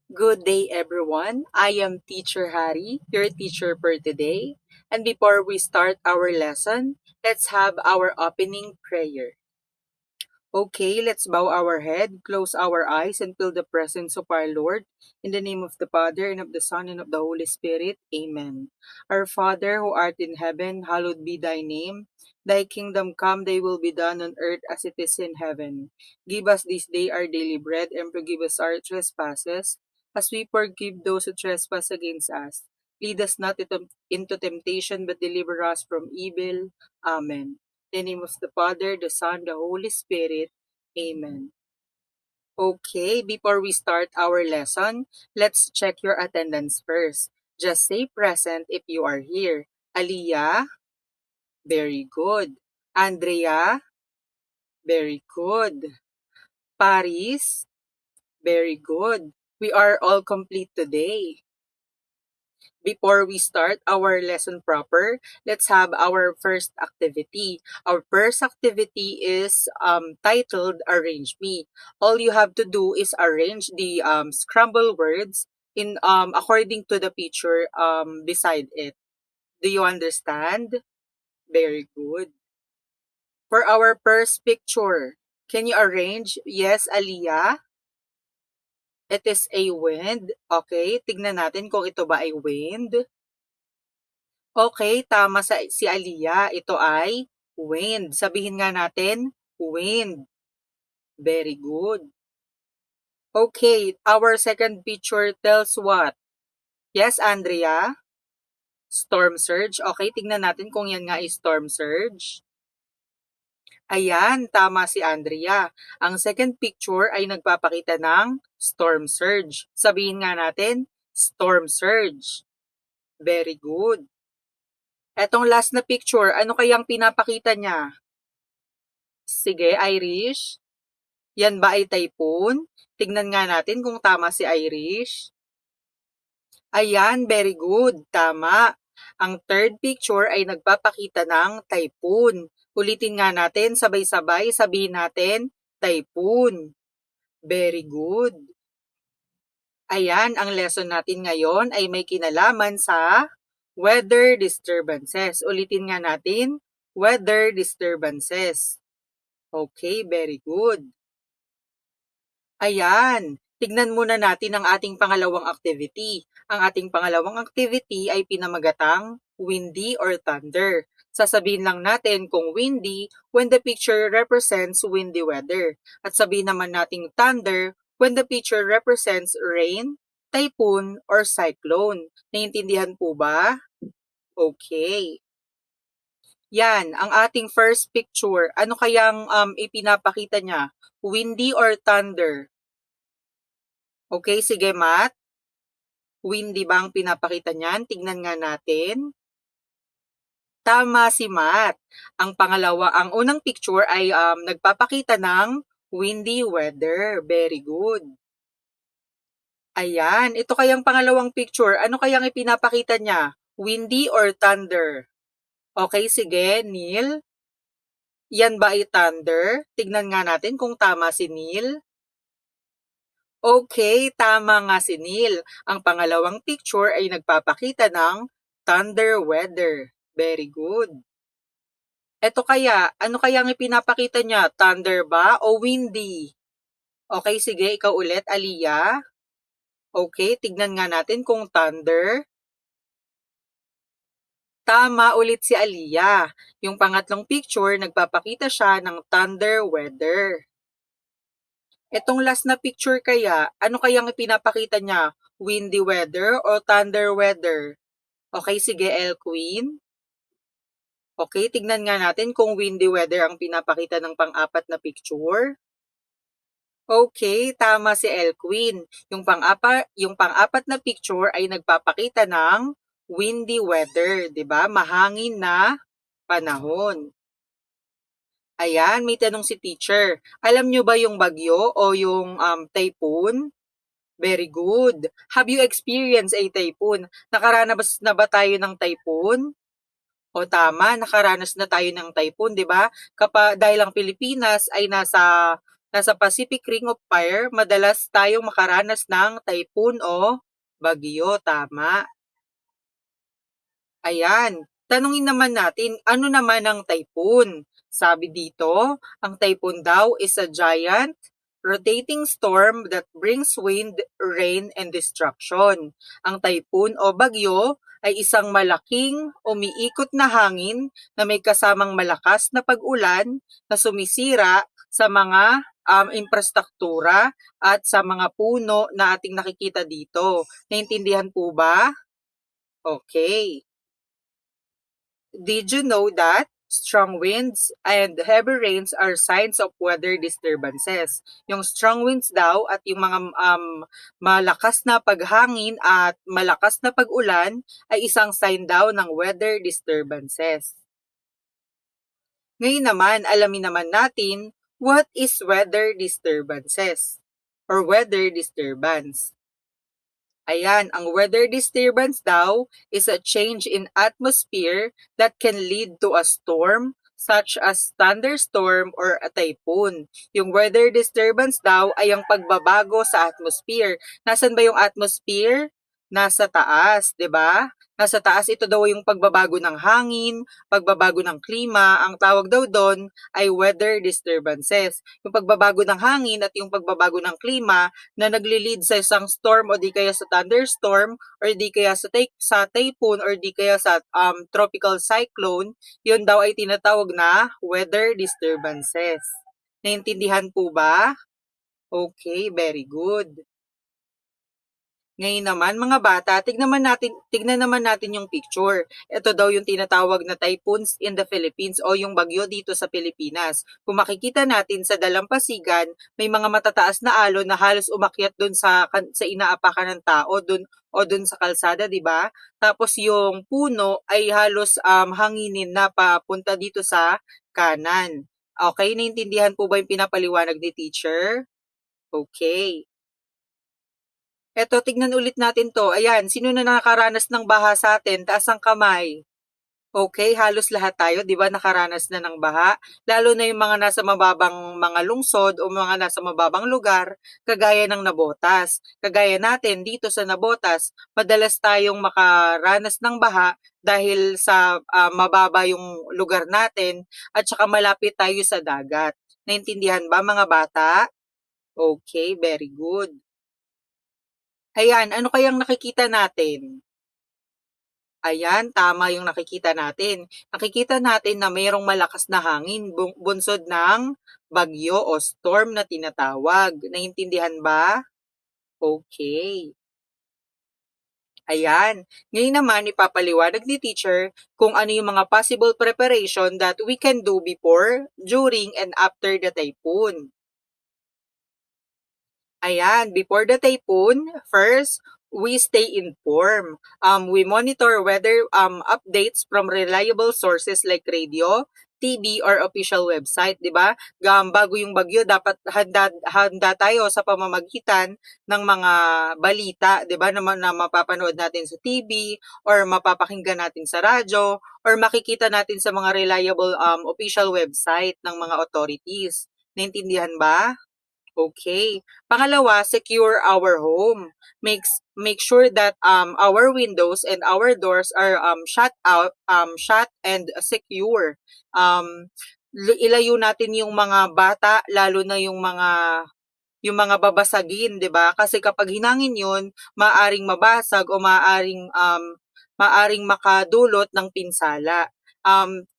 Good day, everyone. I am Teacher Harry, your teacher for today. And before we start our lesson, let's have our opening prayer. Okay, let's bow our head, close our eyes, and feel the presence of our Lord. In the name of the Father, and of the Son, and of the Holy Spirit. Amen. Our Father, who art in heaven, hallowed be thy name. Thy kingdom come, thy will be done on earth as it is in heaven. Give us this day our daily bread, and forgive us our trespasses, as we forgive those who trespass against us. Lead us not into temptation, but deliver us from evil. Amen. In the name of the Father, the Son, the Holy Spirit. Amen. Okay, before we start our lesson, let's check your attendance first. Just say present if you are here. Aliyah, very good. Andrea, very good. Paris, very good. We are all complete today. Before we start our lesson proper, let's have our first activity. Our first activity is titled Arrange Me. All you have to do is arrange the scramble words in according to the picture beside it. Do you understand? Very good. For our first picture, can you arrange? Yes, Aliyah? It is a wind. Okay, tignan natin kung ito ba ay wind. Okay, tama si Aliyah. Ito ay wind. Sabihin nga natin, wind. Very good. Okay, our second picture tells what? Yes, Andrea? Storm surge. Okay, tingnan natin kung yan nga ay storm surge. Ayan, tama si Andrea. Ang second picture ay nagpapakita ng storm surge. Sabihin nga natin, storm surge. Very good. Etong last na picture, ano kayang pinapakita niya? Sige, Irish. Yan ba ay typhoon? Tignan nga natin kung tama si Irish. Ayan, very good. Tama. Ang third picture ay nagpapakita ng typhoon. Ulitin nga natin, sabay-sabay, sabihin natin, typhoon. Very good. Ayan, ang lesson natin ngayon ay may kinalaman sa weather disturbances. Ulitin nga natin, weather disturbances. Okay, very good. Ayan, tignan muna natin ang ating pangalawang activity. Ang ating pangalawang activity ay pinamagatang windy or thunder. Sasabihin lang natin kung windy when the picture represents windy weather. At sabihin naman natin thunder when the picture represents rain, typhoon, or cyclone. Naiintindihan po ba? Okay. Yan, ang ating first picture. Ano kayang ipinapakita niya? Windy or thunder? Okay, sige, Matt. Windy ba ang pinapakita niyan? Tignan nga natin. Tama si Matt. Ang unang picture ay nagpapakita ng windy weather. Very good. Ayan, ito kayang pangalawang picture. Ano kayang ipinapakita niya? Windy or thunder? Okay, sige, Neil. Yan ba ay thunder? Tignan nga natin kung tama si Neil. Okay, tama nga si Neil. Ang pangalawang picture ay nagpapakita ng thunder weather. Very good. Eto kaya, ano kaya ang ipinapakita niya? Thunder ba o windy? Okay, sige, ikaw ulit, Aliyah. Okay, tignan nga natin kung thunder. Tama ulit si Aliyah. Yung pangatlong picture, nagpapakita siya ng thunder weather. Etong last na picture kaya, ano kayang ipinapakita niya? Windy weather o thunder weather? Okay, sige, El Queen. Okay, tignan nga natin kung windy weather ang pinapakita ng pang-apat na picture. Okay, tama si El Queen. Yung pang-apat na picture ay nagpapakita ng windy weather, 'di ba? Mahangin na panahon. Ayan, may tanong si teacher. Alam nyo ba yung bagyo o yung typhoon? Very good. Have you experienced a typhoon? Nakaranas na ba tayo ng typhoon? O tama, nakaranas na tayo ng typhoon, 'di ba? Dahil ang Pilipinas ay nasa Nasa Pacific Ring of Fire, madalas tayong makaranas ng typhoon o bagyo, tama. Ayan, tanungin naman natin, ano naman ang typhoon? Sabi dito, ang typhoon daw is a giant rotating storm that brings wind, rain, and destruction. Ang typhoon o bagyo ay isang malaking umiikot na hangin na may kasamang malakas na pag-ulan na sumisira sa mga infrastruktura at sa mga puno na ating nakikita dito. Naintindihan po ba? Okay. Did you know that strong winds and heavy rains are signs of weather disturbances? Yung strong winds daw at yung mga malakas na paghangin at malakas na pag-ulan ay isang sign daw ng weather disturbances. Ngayon naman, alamin naman natin what is weather disturbances or weather disturbance. Ayan, ang weather disturbance daw is a change in atmosphere that can lead to a storm such as thunderstorm or a typhoon. Yung weather disturbance daw ay ang pagbabago sa atmosphere. Nasaan ba yung atmosphere? Nasa taas, 'di ba? Nasa taas ito daw yung pagbabago ng hangin, pagbabago ng klima. Ang tawag daw doon ay weather disturbances. Yung pagbabago ng hangin at yung pagbabago ng klima na nagli-lead sa isang storm o di kaya sa thunderstorm or di kaya sa typhoon or di kaya sa tropical cyclone, yun daw ay tinatawag na weather disturbances. Naintindihan po ba? Okay, very good. Ngayon naman mga bata, tignan naman natin yung picture. Ito daw yung tinatawag na typhoons in the Philippines o yung bagyo dito sa Pilipinas. Kung makikita natin sa dalampasigan, may mga matataas na alon na halos umakyat doon sa inaapakan ng tao doon sa kalsada, 'di ba? Tapos yung puno ay halos hanginin na papunta dito sa kanan. Okay, naintindihan po ba yung pinapaliwanag ni teacher? Okay. Eto, tignan ulit natin to. Ayan, sino na nakaranas ng baha sa atin? Taas ang kamay. Okay, halos lahat tayo, di ba, nakaranas na ng baha. Lalo na yung mga nasa mababang mga lungsod o mga nasa mababang lugar, kagaya ng Nabotas. Kagaya natin dito sa Nabotas, madalas tayong makaranas ng baha dahil sa mababa yung lugar natin at saka malapit tayo sa dagat. Naintindihan ba mga bata? Okay, very good. Ayan, ano kayang nakikita natin? Ayan, tama yung nakikita natin. Nakikita natin na mayroong malakas na hangin, bunsod ng bagyo o storm na tinatawag. Naintindihan ba? Okay. Ayan. Ngayon naman, ipapaliwanag ni teacher kung ano yung mga possible preparation that we can do before, during, and after the typhoon. Ayan, before the typhoon, first, we stay informed. We monitor weather updates from reliable sources like radio, TV, or official website, di ba? Bago yung bagyo, dapat handa tayo sa pamamagitan ng mga balita, di ba, na mapapanood natin sa TV, or mapapakinggan natin sa radyo, or makikita natin sa mga reliable official website ng mga authorities. Naintindihan ba? Okay. Pangalawa, secure our home. Make sure that our windows and our doors are shut and secure. Ilayo natin yung mga bata, lalo na yung mga babasagin, 'di ba? Kasi kapag hinangin 'yun, maaring mabasag o maaring makadulot ng pinsala.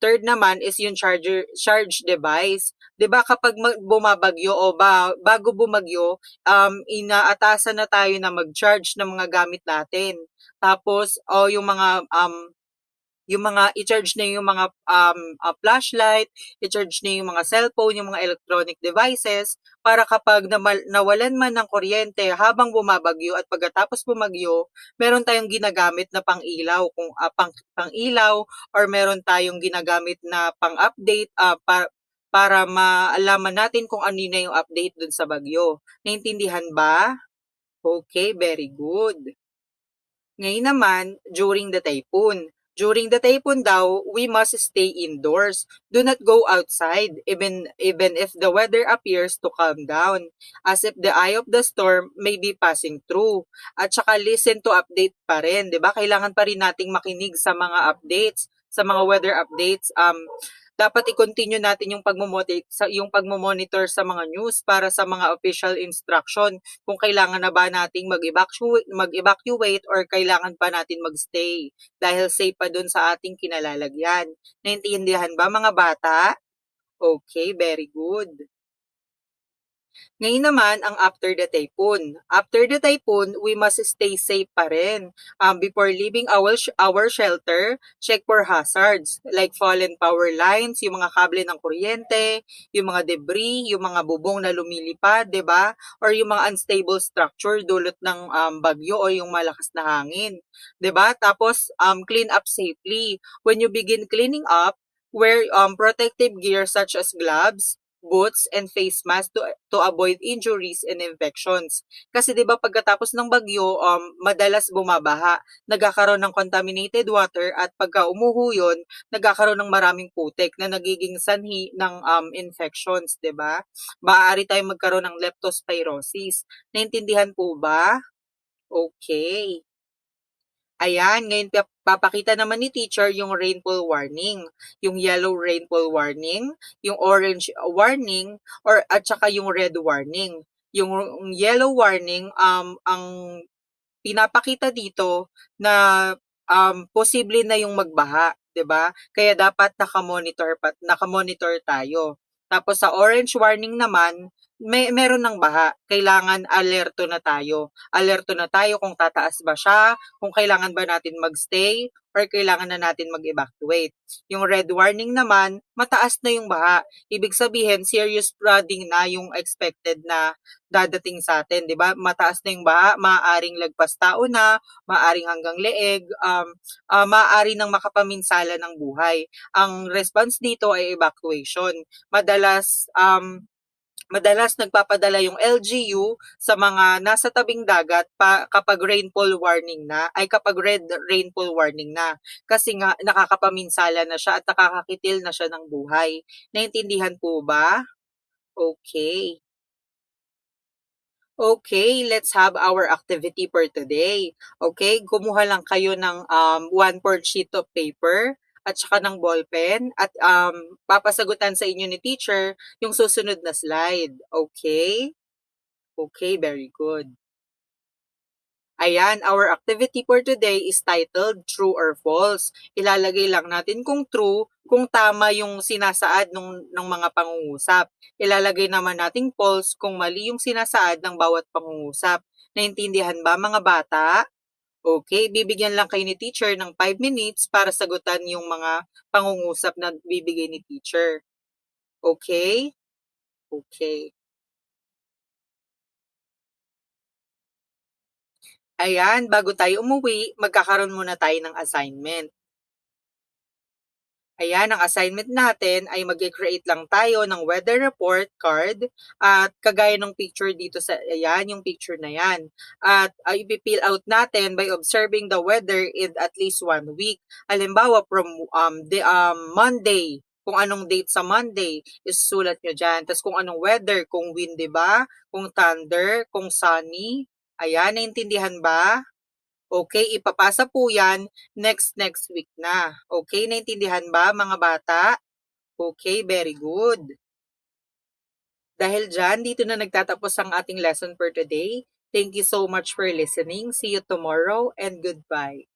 Third naman is yung charge device. 'Di ba kapag bumabagyo o bago bumagyo, inaatasan na tayo na mag-charge ng mga gamit natin. Tapos yung mga i-charge na yung mga flashlight, i-charge na yung mga cellphone, yung mga electronic devices para kapag nawalan man ng kuryente habang bumabagyo at pagkatapos bumagyo, meron tayong ginagamit na pang-ilaw, pang-ilaw or meron tayong ginagamit na pang-update para maalaman natin kung ano na yung update dun sa bagyo. Naintindihan ba? Okay, very good. Ngayon naman, during the typhoon, During the typhoon daw, we must stay indoors. Do not go outside, even if the weather appears to calm down, as if the eye of the storm may be passing through. At saka listen to update pa rin, 'di ba? Kailangan pa rin nating makinig sa mga updates, sa mga weather updates. Dapat i-continue natin yung pagmo-monitor sa mga news para sa mga official instruction kung kailangan na ba nating mag-evacuate or kailangan pa natin magstay dahil safe pa dun sa ating kinalalagyan. Naintindihan ba mga bata? Okay, very good. Ngayon naman ang after the typhoon. After the typhoon, we must stay safe pa rin. Before leaving our shelter, check for hazards like fallen power lines, yung mga kable ng kuryente, yung mga debris, yung mga bubong na lumilipad, 'di ba? Or yung mga unstable structure dulot ng bagyo o yung malakas na hangin, 'di ba? Tapos clean up safely. When you begin cleaning up, wear protective gear such as gloves, boots, and face mask to avoid injuries and infections. Kasi 'di ba pagkatapos ng bagyo, madalas bumabaha, nagkakaroon ng contaminated water at pagka umuho yun, nagkakaroon ng maraming putik na nagiging sanhi ng infections, 'di ba? Maaari tayong magkaroon ng leptospirosis. Naintindihan po ba? Okay. Ayan, ngayon papakita naman ni teacher yung rainfall warning, yung yellow rainfall warning, yung orange warning, or at saka yung red warning. Yung yellow warning, ang pinapakita dito na posible na yung magbaha, 'di ba? Kaya dapat naka-monitor tayo. Tapos sa orange warning naman, meron ng baha. Kailangan alerto na tayo. Alerto na tayo kung tataas ba siya, kung kailangan ba natin magstay, or kailangan na natin mag-evacuate. Yung red warning naman, mataas na yung baha. Ibig sabihin, serious flooding na yung expected na dadating sa atin, 'di ba? Mataas na yung baha, maaaring lagpas tao na, maaaring hanggang leeg, maaari nang makapaminsala ng buhay. Ang response dito ay evacuation. Madalas nagpapadala yung LGU sa mga nasa tabing dagat kapag rainfall warning na, ay kapag red rainfall warning na. Kasi nga nakakapaminsala na siya at nakakakitil na siya ng buhay. Naintindihan po ba? Okay. Okay, let's have our activity for today. Okay, kumuha lang kayo ng 1/4 sheet of paper at saka ng ballpen at papasagutan sa inyo ni teacher yung susunod na slide. Okay? Okay, very good. Ayan, our activity for today is titled True or False. Ilalagay lang natin kung true, kung tama yung sinasaad ng mga pangungusap. Ilalagay naman natin false kung mali yung sinasaad ng bawat pangungusap. Naintindihan ba mga bata? Okay, bibigyan lang kayo ni teacher ng 5 minutes para sagutan yung mga pangungusap na bibigay ni teacher. Okay? Okay. Ayan, bago tayo umuwi, magkakaroon muna tayo ng assignment. Ayan, ang assignment natin ay mag-create lang tayo ng weather report card at kagaya ng picture dito sa, ayan, yung picture na yan. At ipipill out natin by observing the weather in at least 1 week. Halimbawa, from Monday, kung anong date sa Monday, isusulat nyo dyan. Tapos kung anong weather, kung windy ba, kung thunder, kung sunny. Ayan, naintindihan ba? Okay, ipapasa po yan next week na. Okay, naintindihan ba mga bata? Okay, very good. Dahil dyan, dito na nagtatapos ang ating lesson for today. Thank you so much for listening. See you tomorrow and goodbye.